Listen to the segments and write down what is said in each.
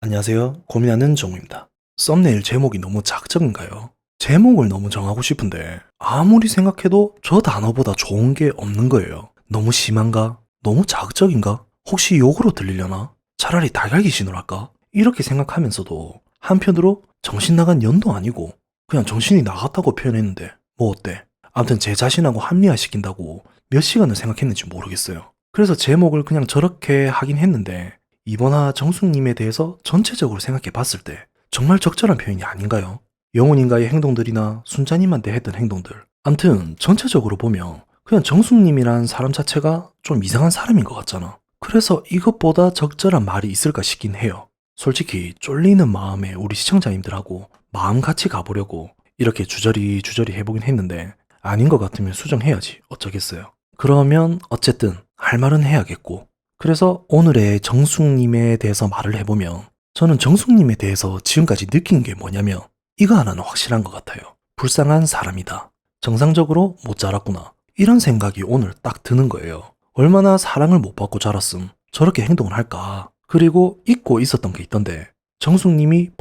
안녕하세요. 고민하는 정우입니다. 썸네일 제목이 너무 자극적인가요? 제목을 너무 정하고 싶은데 아무리 생각해도 저 단어보다 좋은 게 없는 거예요. 너무 심한가? 너무 자극적인가? 혹시 욕으로 들리려나? 차라리 달걀기 신호랄까? 이렇게 생각하면서도 한편으로 정신 나간 연도 아니고 그냥 정신이 나갔다고 표현했는데 뭐 어때? 아무튼 제 자신하고 합리화시킨다고 몇 시간을 생각했는지 모르겠어요. 그래서 제목을 그냥 저렇게 하긴 했는데 이번화 정숙님에 대해서 전체적으로 생각해 봤을 때 정말 적절한 표현이 아닌가요? 영훈인가의 행동들이나 순자님한테 했던 행동들. 암튼 전체적으로 보면 그냥 정숙님이란 사람 자체가 좀 이상한 사람인 것 같잖아. 그래서 이것보다 적절한 말이 있을까 싶긴 해요. 솔직히 쫄리는 마음에 우리 시청자님들하고 마음 같이 가보려고 이렇게 주저리 해보긴 했는데 아닌 것 같으면 수정해야지 어쩌겠어요. 그러면 어쨌든 할 말은 해야겠고, 그래서 오늘의 정숙님에 대해서 말을 해보면 저는 정숙님에 대해서 지금까지 느낀 게 뭐냐면 이거 하나는 확실한 것 같아요. 불쌍한 사람이다. 정상적으로 못 자랐구나. 이런 생각이 오늘 딱 드는 거예요. 얼마나 사랑을 못 받고 자랐음 저렇게 행동을 할까. 그리고 잊고 있었던 게 있던데 정숙님이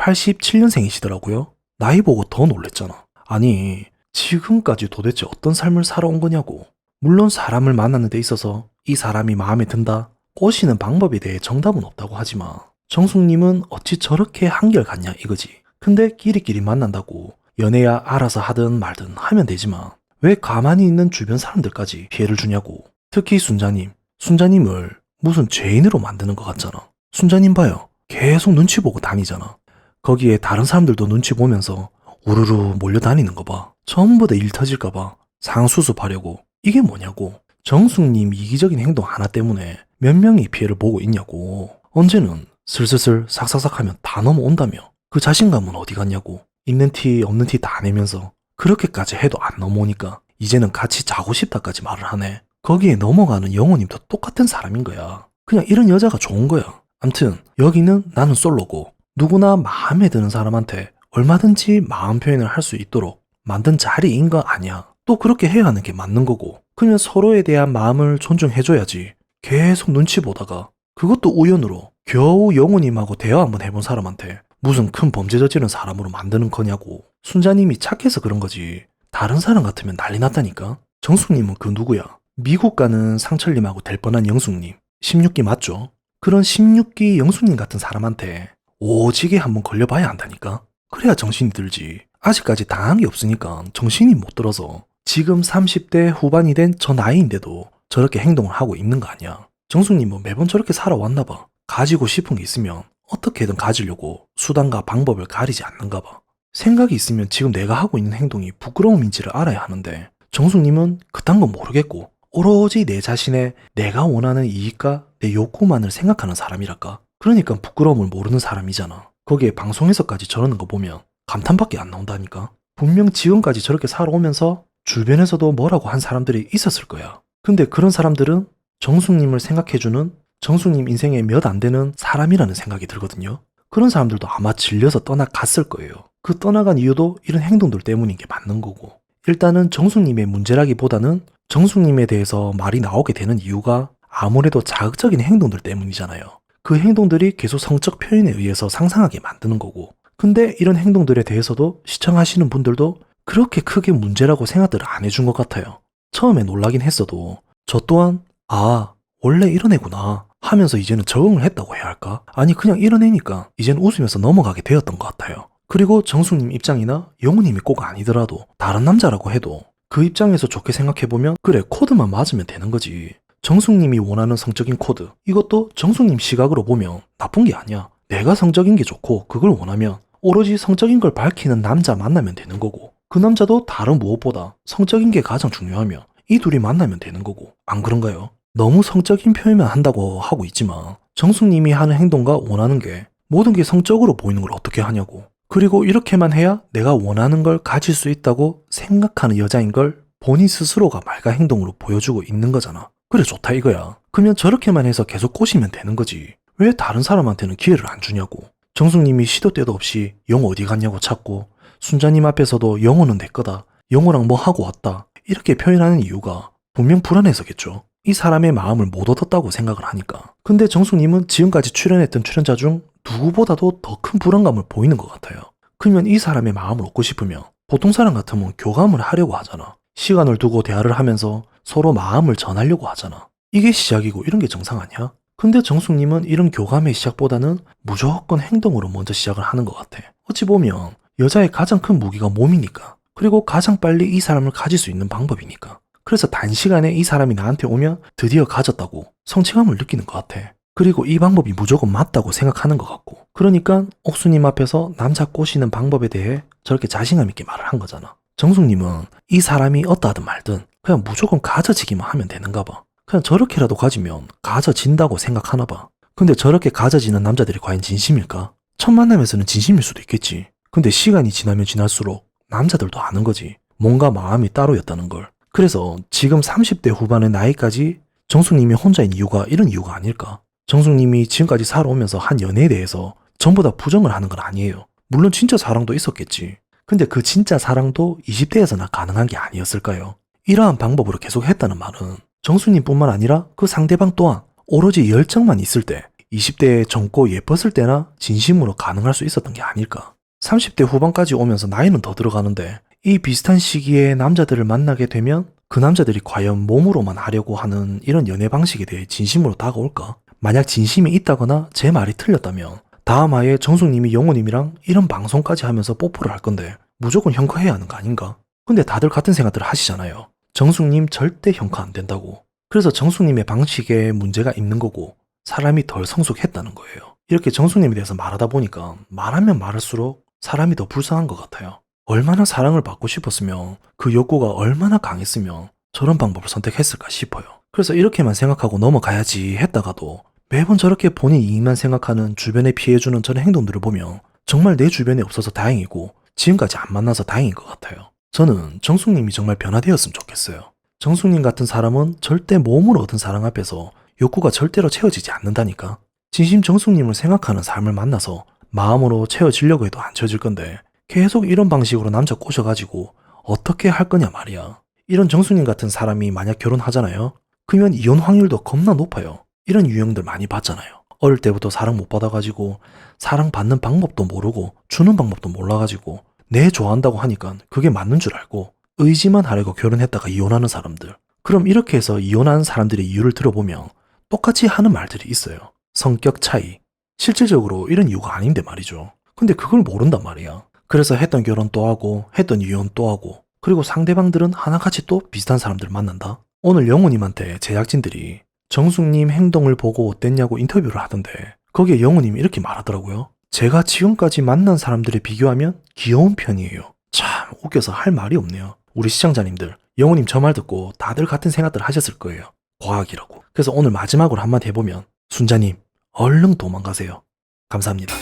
87년생이시더라고요. 나이 보고 더 놀랬잖아. 아니 지금까지 도대체 어떤 삶을 살아온 거냐고. 물론 사람을 만나는 데 있어서 이 사람이 마음에 든다, 꼬시는 방법에 대해 정답은 없다고 하지만 정숙님은 어찌 저렇게 한결같냐 이거지. 근데 끼리끼리 만난다고 연애야 알아서 하든 말든 하면 되지만 왜 가만히 있는 주변 사람들까지 피해를 주냐고. 특히 순자님을 무슨 죄인으로 만드는 것 같잖아. 순자님 봐요. 계속 눈치 보고 다니잖아. 거기에 다른 사람들도 눈치 보면서 우르르 몰려다니는 거 봐. 전부 다 일 터질까 봐 상수습하려고. 이게 뭐냐고. 정숙님 이기적인 행동 하나 때문에 몇 명이 피해를 보고 있냐고. 언제는 슬슬슬 삭삭삭 하면 다 넘어온다며. 그 자신감은 어디 갔냐고. 있는 티 없는 티 다 내면서 그렇게까지 해도 안 넘어오니까 이제는 같이 자고 싶다까지 말을 하네. 거기에 넘어가는 영호님도 똑같은 사람인 거야. 그냥 이런 여자가 좋은 거야. 암튼 여기는 나는 솔로고 누구나 마음에 드는 사람한테 얼마든지 마음 표현을 할 수 있도록 만든 자리인 거 아니야. 또 그렇게 해야 하는 게 맞는 거고. 그러면 서로에 대한 마음을 존중해줘야지. 계속 눈치 보다가 그것도 우연으로 겨우 영호님하고 대화 한번 해본 사람한테 무슨 큰 범죄 저지른 사람으로 만드는 거냐고. 순자님이 착해서 그런 거지. 다른 사람 같으면 난리 났다니까. 정숙님은 그 누구야? 미국 가는 상철님하고 될 뻔한 영숙님. 16기 맞죠? 그런 16기 영숙님 같은 사람한테 오지게 한번 걸려봐야 한다니까. 그래야 정신이 들지. 아직까지 당한 게 없으니까 정신이 못 들어서 지금 30대 후반이 된 저 나이인데도 저렇게 행동을 하고 있는 거 아니야. 정숙님은 매번 저렇게 살아왔나 봐. 가지고 싶은 게 있으면 어떻게든 가지려고 수단과 방법을 가리지 않는가 봐. 생각이 있으면 지금 내가 하고 있는 행동이 부끄러움인지를 알아야 하는데 정숙님은 그딴 건 모르겠고 오로지 내 자신의 내가 원하는 이익과 내 욕구만을 생각하는 사람이랄까. 그러니까 부끄러움을 모르는 사람이잖아. 거기에 방송에서까지 저러는 거 보면 감탄밖에 안 나온다니까. 분명 지금까지 저렇게 살아오면서 주변에서도 뭐라고 한 사람들이 있었을 거야. 근데 그런 사람들은 정숙님을 생각해주는 정숙님 인생에 몇 안 되는 사람이라는 생각이 들거든요. 그런 사람들도 아마 질려서 떠나갔을 거예요. 그 떠나간 이유도 이런 행동들 때문인 게 맞는 거고. 일단은 정숙님의 문제라기보다는 정숙님에 대해서 말이 나오게 되는 이유가 아무래도 자극적인 행동들 때문이잖아요. 그 행동들이 계속 성적 표현에 의해서 상상하게 만드는 거고. 근데 이런 행동들에 대해서도 시청하시는 분들도 그렇게 크게 문제라고 생각들을 안 해준 것 같아요. 처음에 놀라긴 했어도 저 또한 아 원래 이런 애구나 하면서 이제는 적응을 했다고 해야 할까? 아니 그냥 이런 애니까 이제는 웃으면서 넘어가게 되었던 것 같아요. 그리고 정숙님 입장이나 영우님이 꼭 아니더라도 다른 남자라고 해도 그 입장에서 좋게 생각해보면 그래 코드만 맞으면 되는 거지. 정숙님이 원하는 성적인 코드 이것도 정숙님 시각으로 보면 나쁜 게 아니야. 내가 성적인 게 좋고 그걸 원하면 오로지 성적인 걸 밝히는 남자 만나면 되는 거고 그 남자도 다른 무엇보다 성적인 게 가장 중요하면 이 둘이 만나면 되는 거고. 안 그런가요? 너무 성적인 표현만 한다고 하고 있지만 정숙님이 하는 행동과 원하는 게 모든 게 성적으로 보이는 걸 어떻게 하냐고. 그리고 이렇게만 해야 내가 원하는 걸 가질 수 있다고 생각하는 여자인 걸 본인 스스로가 말과 행동으로 보여주고 있는 거잖아. 그래 좋다 이거야. 그러면 저렇게만 해서 계속 꼬시면 되는 거지. 왜 다른 사람한테는 기회를 안 주냐고. 정숙님이 시도 때도 없이 영호 어디 갔냐고 찾고 순자님 앞에서도 영호는 내 거다. 영호랑 뭐 하고 왔다. 이렇게 표현하는 이유가 분명 불안해서겠죠. 이 사람의 마음을 못 얻었다고 생각을 하니까. 근데 정숙님은 지금까지 출연했던 출연자 중 누구보다도 더 큰 불안감을 보이는 것 같아요. 그러면 이 사람의 마음을 얻고 싶으면 보통 사람 같으면 교감을 하려고 하잖아. 시간을 두고 대화를 하면서 서로 마음을 전하려고 하잖아. 이게 시작이고 이런 게 정상 아니야? 근데 정숙님은 이런 교감의 시작보다는 무조건 행동으로 먼저 시작을 하는 것 같아. 어찌 보면 여자의 가장 큰 무기가 몸이니까. 그리고 가장 빨리 이 사람을 가질 수 있는 방법이니까. 그래서 단시간에 이 사람이 나한테 오면 드디어 가졌다고 성취감을 느끼는 것 같아. 그리고 이 방법이 무조건 맞다고 생각하는 것 같고. 그러니까 옥수님 앞에서 남자 꼬시는 방법에 대해 저렇게 자신감 있게 말을 한 거잖아. 정숙님은 이 사람이 어떠하든 말든 그냥 무조건 가져지기만 하면 되는가 봐. 그냥 저렇게라도 가지면 가져진다고 생각하나 봐. 근데 저렇게 가져지는 남자들이 과연 진심일까? 첫 만남에서는 진심일 수도 있겠지. 근데 시간이 지나면 지날수록 남자들도 아는 거지. 뭔가 마음이 따로였다는 걸. 그래서 지금 30대 후반의 나이까지 정숙님이 혼자인 이유가 이런 이유가 아닐까? 정숙님이 지금까지 살아오면서 한 연애에 대해서 전부 다 부정을 하는 건 아니에요. 물론 진짜 사랑도 있었겠지. 근데 그 진짜 사랑도 20대에서나 가능한 게 아니었을까요? 이러한 방법으로 계속 했다는 말은 정숙님뿐만 아니라 그 상대방 또한 오로지 열정만 있을 때 20대에 젊고 예뻤을 때나 진심으로 가능할 수 있었던 게 아닐까. 30대 후반까지 오면서 나이는 더 들어가는데 이 비슷한 시기에 남자들을 만나게 되면 그 남자들이 과연 몸으로만 하려고 하는 이런 연애 방식에 대해 진심으로 다가올까? 만약 진심이 있다거나 제 말이 틀렸다면 다음 화에 정숙님이 영호님이랑 이런 방송까지 하면서 뽀뽀를 할 건데 무조건 형커해야 하는 거 아닌가? 근데 다들 같은 생각들을 하시잖아요. 정숙님 절대 형커 안 된다고. 그래서 정숙님의 방식에 문제가 있는 거고 사람이 덜 성숙했다는 거예요. 이렇게 정숙님에 대해서 말하다 보니까 말하면 말할수록 사람이 더 불쌍한 것 같아요. 얼마나 사랑을 받고 싶었으면 그 욕구가 얼마나 강했으면 저런 방법을 선택했을까 싶어요. 그래서 이렇게만 생각하고 넘어가야지 했다가도 매번 저렇게 본인 이익만 생각하는 주변에 피해주는 저런 행동들을 보면 정말 내 주변에 없어서 다행이고 지금까지 안 만나서 다행인 것 같아요. 저는 정숙님이 정말 변화되었으면 좋겠어요. 정숙님 같은 사람은 절대 몸으로 얻은 사랑 앞에서 욕구가 절대로 채워지지 않는다니까. 진심 정숙님을 생각하는 삶을 만나서 마음으로 채워지려고 해도 안 채워질 건데 계속 이런 방식으로 남자 꼬셔가지고 어떻게 할 거냐 말이야. 이런 정숙님 같은 사람이 만약 결혼하잖아요. 그러면 이혼 확률도 겁나 높아요. 이런 유형들 많이 봤잖아요. 어릴 때부터 사랑 못 받아가지고 사랑 받는 방법도 모르고 주는 방법도 몰라가지고 내 좋아한다고 하니까 그게 맞는 줄 알고 의지만 하려고 결혼했다가 이혼하는 사람들. 그럼 이렇게 해서 이혼하는 사람들의 이유를 들어보면 똑같이 하는 말들이 있어요. 성격 차이. 실질적으로 이런 이유가 아닌데 말이죠. 근데 그걸 모른단 말이야. 그래서 했던 결혼 또 하고 했던 이혼 또 하고 그리고 상대방들은 하나같이 또 비슷한 사람들을 만난다. 오늘 영호님한테 제작진들이 정숙님 행동을 보고 어땠냐고 인터뷰를 하던데 거기에 영호님이 이렇게 말하더라고요. 제가 지금까지 만난 사람들에 비교하면 귀여운 편이에요. 참 웃겨서 할 말이 없네요. 우리 시청자님들 영호님 저 말 듣고 다들 같은 생각들 하셨을 거예요. 과학이라고. 그래서 오늘 마지막으로 한마디 해보면 순자님 얼른 도망가세요. 감사합니다.